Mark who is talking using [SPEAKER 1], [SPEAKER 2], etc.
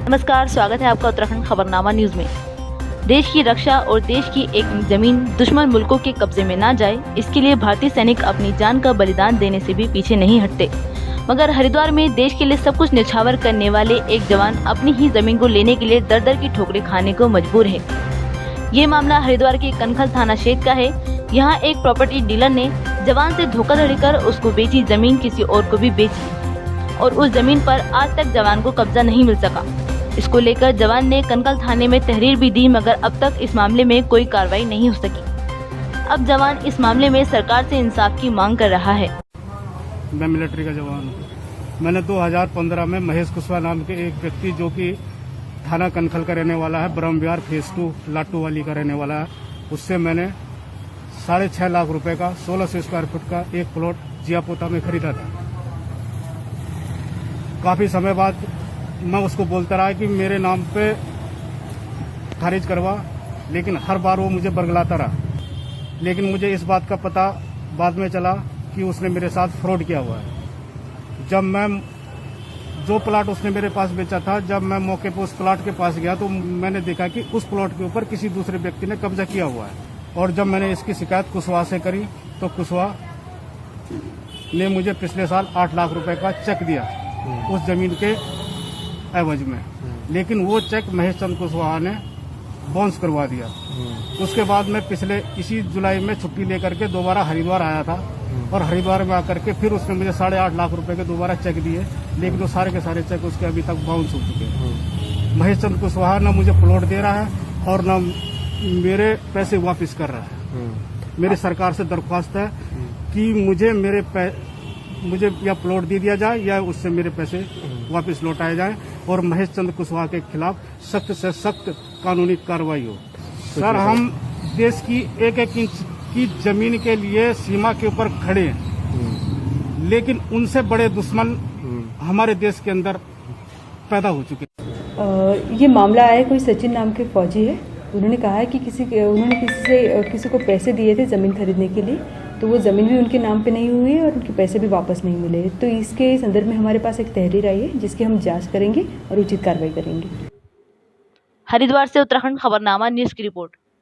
[SPEAKER 1] नमस्कार, स्वागत है आपका उत्तराखंड खबरनामा न्यूज में। देश की रक्षा और देश की एक जमीन दुश्मन मुल्कों के कब्जे में ना जाए, इसके लिए भारतीय सैनिक अपनी जान का बलिदान देने से भी पीछे नहीं हटते। मगर हरिद्वार में देश के लिए सब कुछ न्यौछावर करने वाले एक जवान अपनी ही जमीन को लेने के लिए दर दर की ठोकरें खाने को मजबूर है। ये मामला हरिद्वार के कनखल थाना क्षेत्र का है। यहाँ एक प्रॉपर्टी डीलर ने जवान से धोखाधड़ी कर उसको बेची जमीन किसी और को भी बेची और उस जमीन पर आज तक जवान को कब्जा नहीं मिल सका। इसको लेकर जवान ने कनखल थाने में तहरीर भी दी, मगर अब तक इस मामले में कोई कार्रवाई नहीं हो सकी। अब जवान इस मामले में सरकार से इंसाफ की मांग कर रहा है।
[SPEAKER 2] मैं मिलिट्री का जवान हूँ। मैंने 2015 में महेश कुशवाहा नाम के एक व्यक्ति जो कि थाना कनखल का रहने वाला है, ब्रह्म विहार फेज 2 लाटू वाली का रहने वाला है, उससे मैंने 6.5 लाख रुपए का 1600 स्क्वायर फुट का एक प्लॉट जियापोता में खरीदा था। काफी समय बाद मैं उसको बोलता रहा कि मेरे नाम पे खारिज करवा, लेकिन हर बार वो मुझे बरगलाता रहा। लेकिन मुझे इस बात का पता बाद में चला कि उसने मेरे साथ फ्रॉड किया हुआ है। जब मैं जो प्लाट उसने मेरे पास बेचा था, जब मैं मौके पर उस प्लाट के पास गया तो मैंने देखा कि उस प्लाट के ऊपर किसी दूसरे व्यक्ति ने कब्जा किया हुआ है। और जब मैंने इसकी शिकायत कुशवाहा से करी तो कुशवाहा ने मुझे पिछले साल 8 लाख रुपए का चेक दिया उस जमीन के एवज में, लेकिन वो चेक महेश चंद कुशवाहा ने बाउंस करवा दिया। उसके बाद मैं पिछले इसी जुलाई में छुट्टी लेकर के दोबारा हरिद्वार आया था और हरिद्वार में आकर के फिर उसने मुझे 8.5 लाख रुपए के दोबारा चेक दिए, लेकिन वो सारे के सारे चेक उसके अभी तक बाउंस हो चुके हैं। महेश चंद कुशवाहा न मुझे प्लॉट दे रहा है और न मेरे पैसे वापस कर रहा है। मेरी सरकार से दरख्वास्त है कि मुझे या प्लॉट दे दिया जाए या उससे मेरे पैसे वापस लौटाए जाए और महेश चंद कुशवाहा के खिलाफ सख्त से सख्त कानूनी कार्रवाई हो। सर, हम देश की एक एक इंच की जमीन के लिए सीमा के ऊपर खड़े हैं, लेकिन उनसे बड़े दुश्मन हमारे देश के अंदर पैदा हो चुके हैं।
[SPEAKER 3] ये मामला है, कोई सचिन नाम के फौजी है। उन्होंने कहा है कि किसी को पैसे दिए थे ज़मीन खरीदने के लिए, तो वो ज़मीन भी उनके नाम पे नहीं हुई है और उनके पैसे भी वापस नहीं मिले। तो इसके संदर्भ में हमारे पास एक तहरीर आई है जिसकी हम जांच करेंगे और उचित कार्रवाई करेंगे।
[SPEAKER 1] हरिद्वार से उत्तराखंड खबरनामा न्यूज की रिपोर्ट।